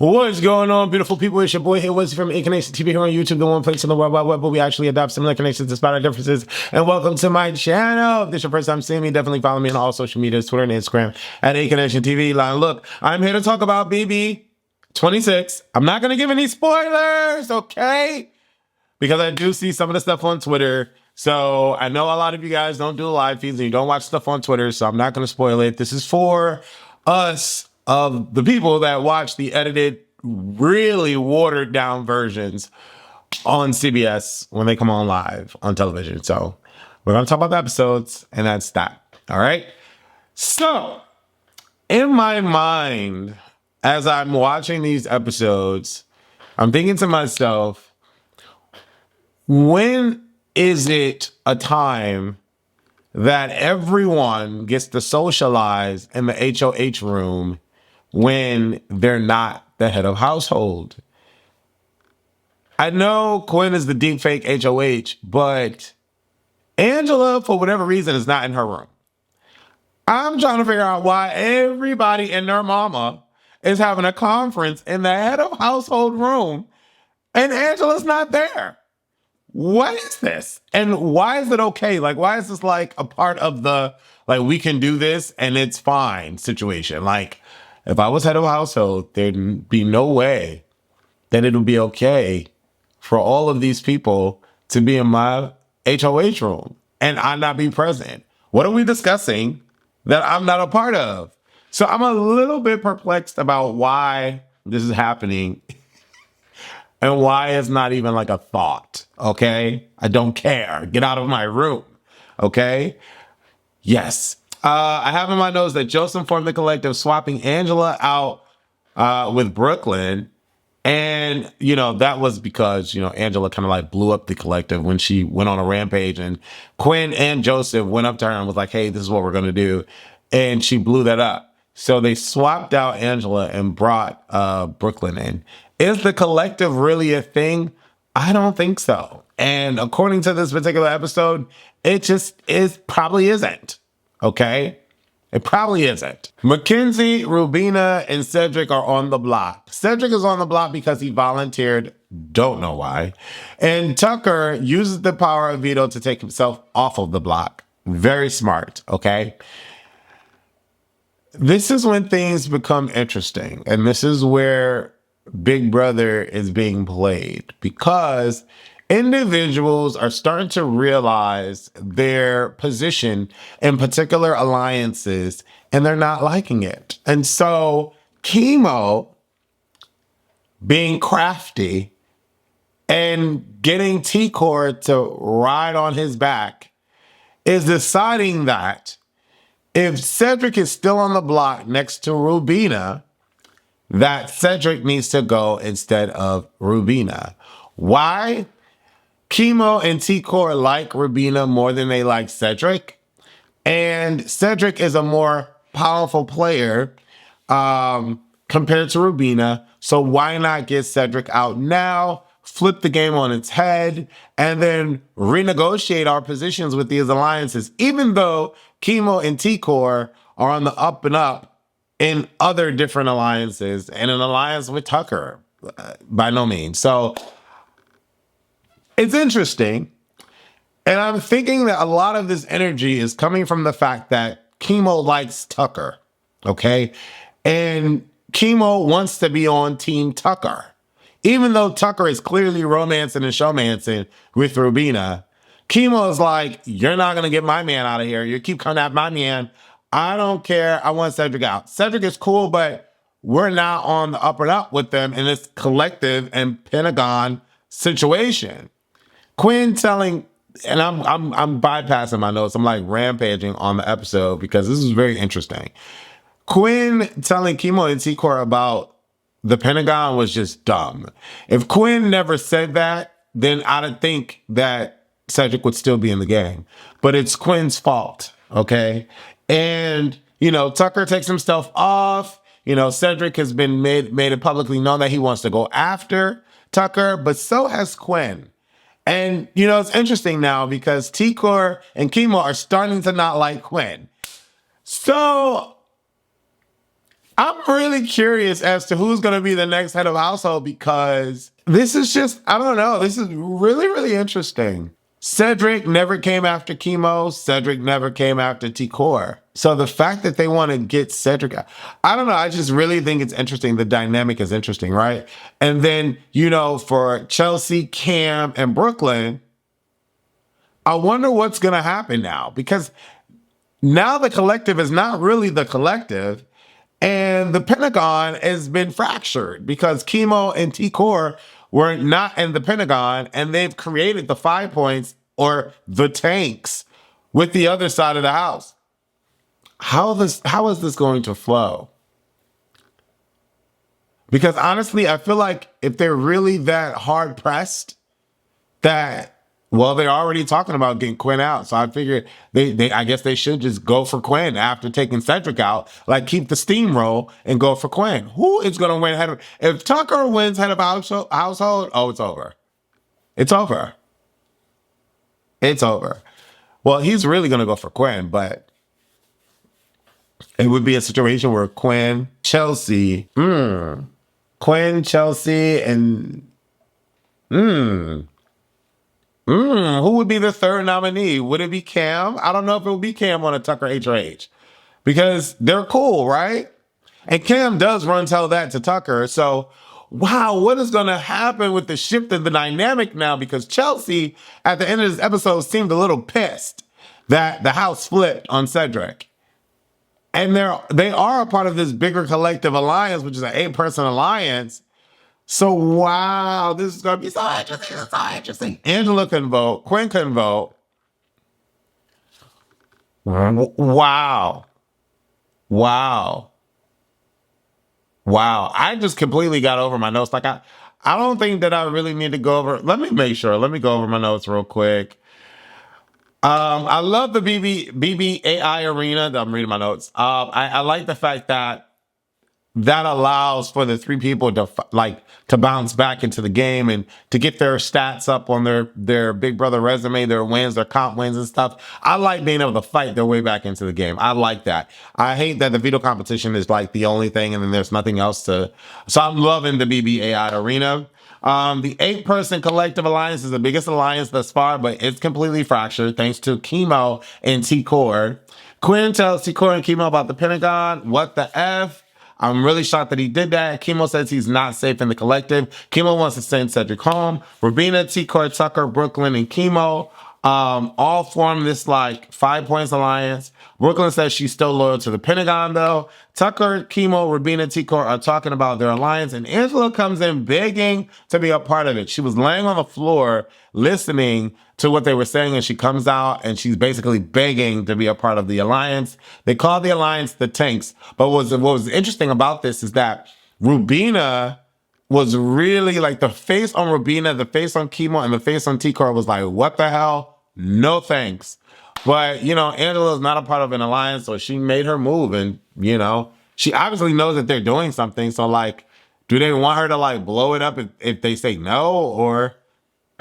What's going on, beautiful people? It's your boy here, Wesley from Nation TV here on YouTube, the one place in the world wide web where we actually adopt similar connections despite our differences. And welcome to my channel. If this is your first time seeing me, definitely follow me on all social medias, Twitter and Instagram at Nation TV. Look, I'm here to talk about BB 26. I'm not going to give any spoilers, okay? Because I do see some of the stuff on Twitter. So I know a lot of you guys don't do live feeds and you don't watch stuff on Twitter, so I'm not going to spoil it. This is for us of the people that watch the edited, really watered down versions on CBS when they come on live on television. So we're going to talk about the episodes, and that's that. All right. So in my mind, as I'm watching these episodes, I'm thinking to myself, when is it a time that everyone gets to socialize in the HOH room when they're not the head of household? I know Quinn is the deep fake HOH, but Angela, for whatever reason, is not in her room. I'm trying to figure out why everybody and their mama is having a conference in the head of household room and Angela's not there. What is this? And why is it okay? Like, why is this like a part of the, like, we can do this and it's fine situation? Like, if I was head of household, there'd be no way that it would be okay for all of these people to be in my HOH room and I not be present. What are we discussing that I'm not a part of? So I'm a little bit perplexed about why this is happening and why it's not even like a thought, okay? I don't care. Get out of my room, okay? Yes. I have in my notes that Joseph formed the collective, swapping Angela out with Brooklyn. And, you know, that was because, you know, Angela kind of like blew up the collective when she went on a rampage. And Quinn and Joseph went up to her and was like, hey, this is what we're going to do. And she blew that up. So they swapped out Angela and brought Brooklyn in. Is the collective really a thing? I don't think so. And according to this particular episode, it just probably isn't. Okay? It probably isn't. Mackenzie, Rubina, and Cedric are on the block. Cedric is on the block because he volunteered. Don't know why. And Tucker uses the power of Veto to take himself off of the block. Very smart, okay? This is when things become interesting. And this is where Big Brother is being played, because individuals are starting to realize their position in particular alliances and they're not liking it. And so KIMO, being crafty and getting TKOR to ride on his back, is deciding that if Cedric is still on the block next to Rubina, that Cedric needs to go instead of Rubina. Why? KIMO and TKOR like Rubina more than they like Cedric. And Cedric is a more powerful player compared to Rubina. So why not get Cedric out now, flip the game on its head, and then renegotiate our positions with these alliances, even though KIMO and TKOR are on the up and up in other different alliances, and an alliance with Tucker, by no means. So it's interesting. And I'm thinking that a lot of this energy is coming from the fact that KIMO likes Tucker, okay? And KIMO wants to be on Team Tucker. Even though Tucker is clearly romancing and showmancing with Rubina, KIMO is like, you're not going to get my man out of here. You keep coming at my man. I don't care. I want Cedric out. Cedric is cool, but we're not on the up and up with them in this collective and Pentagon situation. Quinn telling, and I'm bypassing my notes. I'm like rampaging on the episode because this is very interesting. Quinn telling KIMO and TKOR about the Pentagon was just dumb. If Quinn never said that, then I'd think that Cedric would still be in the game. But it's Quinn's fault, okay? And, you know, Tucker takes himself off. You know, Cedric has been made it publicly known that he wants to go after Tucker, but so has Quinn. And, you know, it's interesting now because TKOR and KIMO are starting to not like Quinn. So I'm really curious as to who's going to be the next head of household because this is just, I don't know. This is really, really interesting. Cedric never came after KIMO. Cedric never came after TKOR. So the fact that they want to get Cedric, I don't know. I just really think it's interesting. The dynamic is interesting, right? And then, for Chelsea, Cam, and Brooklyn, I wonder what's going to happen now because now the collective is not really the collective. And the Pentagon has been fractured because KIMO and TKOR were not in the Pentagon, and they've created the 5 points or the tanks with the other side of the house. How is this going to flow? Because honestly, I feel like if they're really that hard pressed, that they're already talking about getting Quinn out. So I figured I guess they should just go for Quinn after taking Cedric out. Like keep the steamroll and go for Quinn. Who is gonna win head of if Tucker wins head of household, oh, it's over. It's over. It's over. Well, he's really gonna go for Quinn, but it would be a situation where Quinn, Chelsea, and who would be the third nominee? Would it be Cam? I don't know if it would be Cam on a Tucker HOH because they're cool, right? And Cam does run tell that to Tucker. So, wow, what is going to happen with the shift in the dynamic now? Because Chelsea, at the end of this episode, seemed a little pissed that the house flipped on Cedric. And they are a part of this bigger collective alliance, which is an 8-person alliance. So, wow, this is going to be so interesting. So interesting. Angela couldn't vote. Quinn couldn't vote. Wow. Wow. Wow. I just completely got over my notes. Like, I don't think that I really need to go over. Let me make sure. Let me go over my notes real quick. I love the BBAI arena. I'm reading my notes. I like the fact that allows for the 3 people to bounce back into the game and to get their stats up on their Big Brother resume, their wins, their comp wins and stuff. I like being able to fight their way back into the game. I like that. I hate that the veto competition is like the only thing and then there's nothing else to. So I'm loving the BBAI arena. The 8-person collective alliance is the biggest alliance thus far, but it's completely fractured thanks to KIMO and TKOR. Quinn tells TKOR and KIMO about the Pentagon. What the F? I'm really shocked that he did that. KIMO says he's not safe in the collective. KIMO wants to send Cedric home. Rubina, TKOR, Tucker, Brooklyn, and KIMO all form this 5 points alliance. Brooklyn says she's still loyal to the Pentagon though. Tucker, KIMO, Rubina, TKOR are talking about their alliance, and Angela comes in begging to be a part of it. She was laying on the floor listening to what they were saying, and she comes out and she's basically begging to be a part of the alliance. They call the alliance the Tanks. But what was interesting about this is that Rubina was really the face on Rubina, the face on KIMO, and the face on TKOR was like, what the hell? No thanks. But, Angela is not a part of an alliance, so she made her move. And, she obviously knows that they're doing something. So, do they want her to, blow it up if they say no? Or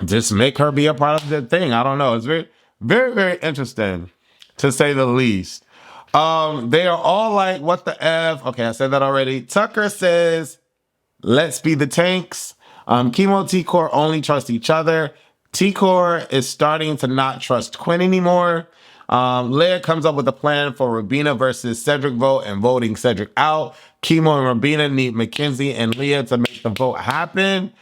just make her be a part of the thing? I don't know. It's very, very, very interesting, to say the least. They are all like, what the F? Okay, I said that already. Tucker says, let's be the tanks. KIMO, TKOR only trust each other. TKOR is starting to not trust Quinn anymore. Leia comes up with a plan for Rubina versus Cedric vote and voting Cedric out. KIMO and Rubina need Mackenzie and Leah to make the vote happen.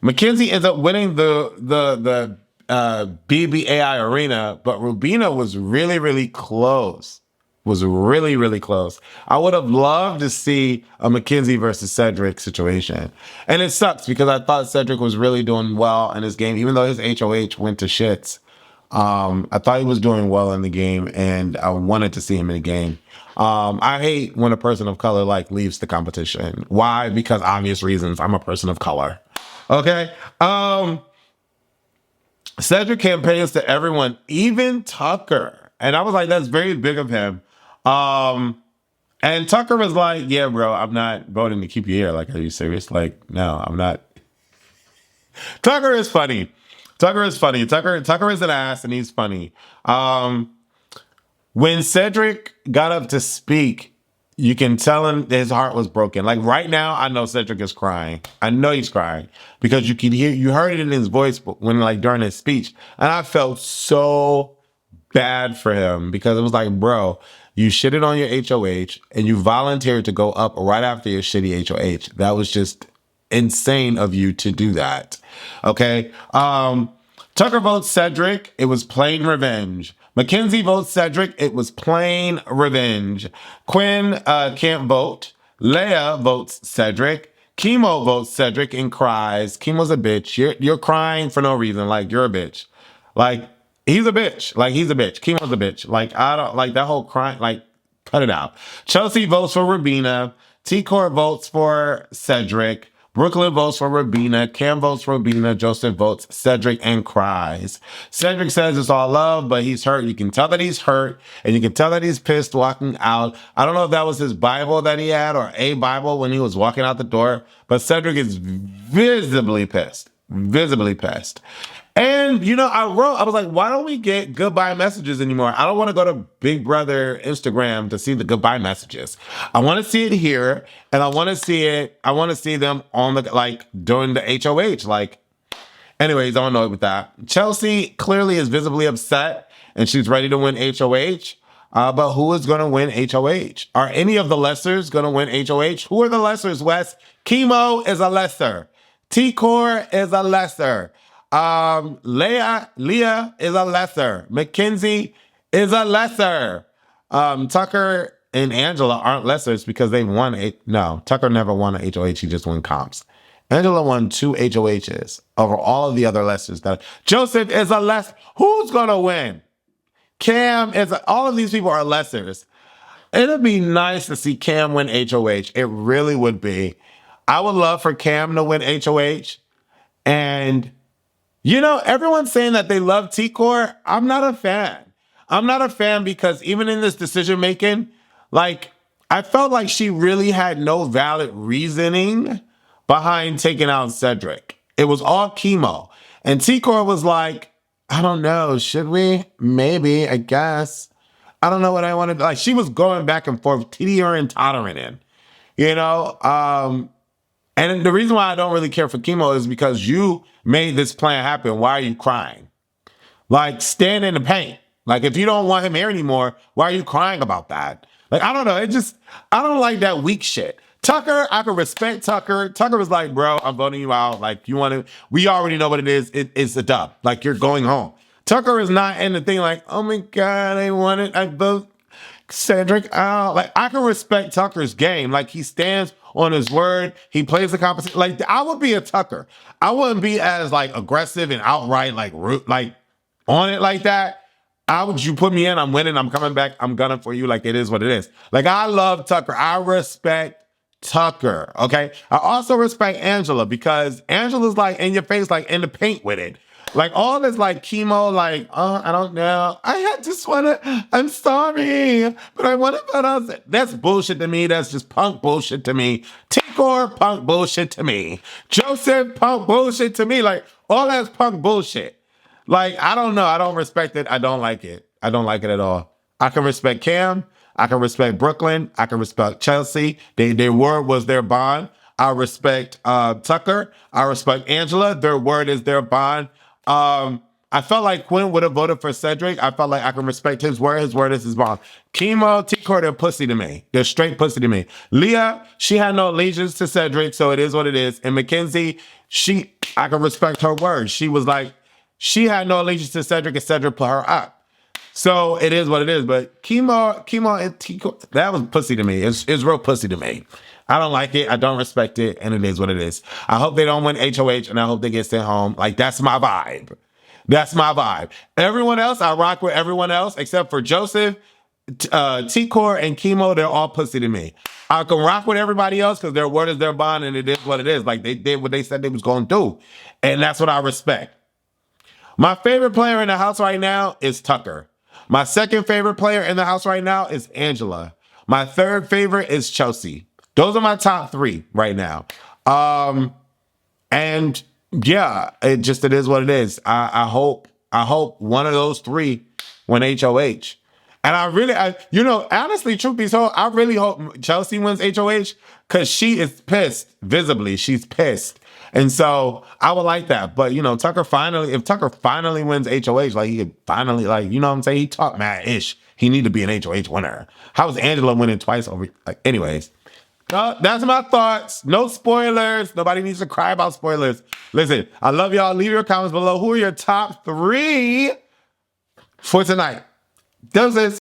Mackenzie ends up winning the BBAI arena, but Rubina was really, really close. Was really, really close. I would have loved to see a Mackenzie versus Cedric situation. And it sucks because I thought Cedric was really doing well in his game, even though his HOH went to shits. I thought he was doing well in the game, and I wanted to see him in the game. I hate when a person of color leaves the competition. Why? Because obvious reasons. I'm a person of color. Okay. Cedric campaigns to everyone, even Tucker. And I was like, that's very big of him. And Tucker was like, yeah, bro, I'm not voting to keep you here. Are you serious? No, I'm not. Tucker is funny. Tucker is an ass and he's funny. When Cedric got up to speak, you can tell him that his heart was broken. Like right now, I know Cedric is crying. I know he's crying because you heard it in his voice when like during his speech. And I felt so bad for him because it was like, bro, you shitted on your HOH and you volunteered to go up right after your shitty HOH. That was just insane of you to do that. Okay. Tucker votes Cedric. It was plain revenge. Mackenzie votes Cedric. It was plain revenge. Quinn can't vote. Leah votes Cedric. KIMO votes Cedric and cries. KIMO's a bitch. You're crying for no reason. Like, you're a bitch. Like, he's a bitch. Like, he's a bitch. KIMO's a bitch. Like, I don't like that whole crying. Like, cut it out. Chelsea votes for Rubina. TKOR votes for Cedric. Brooklyn votes for Rubina. Cam votes for Rubina. Joseph votes Cedric and cries. Cedric says it's all love, but he's hurt. You can tell that he's hurt, and you can tell that he's pissed walking out. I don't know if that was his Bible that he had or a Bible when he was walking out the door, but Cedric is visibly pissed. Visibly pissed. And, you know, I was like, why don't we get goodbye messages anymore? I don't want to go to Big Brother Instagram to see the goodbye messages. I want to see it here, and I want to see them on the, like, during the HOH. Like, anyways, I don't know with that. Chelsea clearly is visibly upset, and she's ready to win HOH. But who is going to win HOH? Are any of the lessers going to win HOH? Who are the lessers, Wes? KIMO is a lesser. TKOR is a lesser. Leah is a lesser. Mackenzie is a lesser. Tucker and Angela aren't lessers because they won no, Tucker never won a HOH, he just won comps. Angela won 2 HOHs over all of the other lessers. Joseph is a lesser. Who's gonna win? Cam is all of these people are lessers. It'd be nice to see Cam win HOH. It really would be. I would love for Cam to win HOH. And you know, everyone's saying that they love TKOR. I'm not a fan. I'm not a fan because even in this decision making, like, I felt like she really had no valid reasoning behind taking out Cedric. It was all KIMO. And TKOR was like, I don't know, should we? Maybe, I guess. I don't know what I wanted. Like, she was going back and forth, teeter and tottering in, you know? And the reason why I don't really care for KIMO is because you made this plan happen. Why are you crying? Like, stand in the paint. Like, if you don't want him here anymore, why are you crying about that? Like, I don't know. I don't like that weak shit. Tucker, I can respect Tucker. Tucker was like, bro, I'm voting you out. Like, we already know what it is. It's a dub. Like, you're going home. Tucker is not in the thing like, oh my God, I vote Cedric out. Like, I can respect Tucker's game. Like, he stands on his word. He plays the competition. Like, I would be a Tucker. I wouldn't be as like aggressive and outright like on it like that. You put me in, I'm winning, I'm coming back, I'm gunning for you. Like, it is what it is. Like, I love Tucker. I respect Tucker. Okay. I also respect Angela because Angela's like in your face, like in the paint with it. Like all this like KIMO, like, oh, I don't know. I'm sorry, but I want to put on. That's bullshit to me. That's just punk bullshit to me. TKOR, punk bullshit to me. Joseph, punk bullshit to me. Like all that's punk bullshit. Like, I don't know. I don't respect it. I don't like it. I don't like it at all. I can respect Cam. I can respect Brooklyn. I can respect Chelsea. Their word was their bond. I respect Tucker. I respect Angela. Their word is their bond. I felt like Quinn would have voted for Cedric. I felt like I can respect his word. His word is his bond. KIMO, TKOR, they're pussy to me. They're straight pussy to me. Leah, she had no allegiance to Cedric, so it is what it is. And Mackenzie, I can respect her word. She was like, she had no allegiance to Cedric, and Cedric put her up. So it is what it is. But KIMO and TKOR, that was pussy to me. It's real pussy to me. I don't like it. I don't respect it. And it is what it is. I hope they don't win HOH and I hope they get sent home. Like, that's my vibe. That's my vibe. Everyone else, I rock with everyone else except for Joseph, TKOR, and KIMO. They're all pussy to me. I can rock with everybody else because their word is their bond and it is what it is. Like, they did what they said they was going to do. And that's what I respect. My favorite player in the house right now is Tucker. My second favorite player in the house right now is Angela. My third favorite is Chelsea. Those are my top 3 right now. And yeah, it is what it is. I hope one of those 3 win HOH. And honestly, truth be told, I really hope Chelsea wins HOH because she is pissed. Visibly, she's pissed. And so I would like that. But, if Tucker finally wins HOH, like he could finally, like, you know what I'm saying? He talked mad-ish. He need to be an HOH winner. How is Angela winning twice over? Like, anyways. That's my thoughts. No spoilers. Nobody needs to cry about spoilers. Listen, I love y'all. Leave your comments below. Who are your top 3 for tonight? Deuces.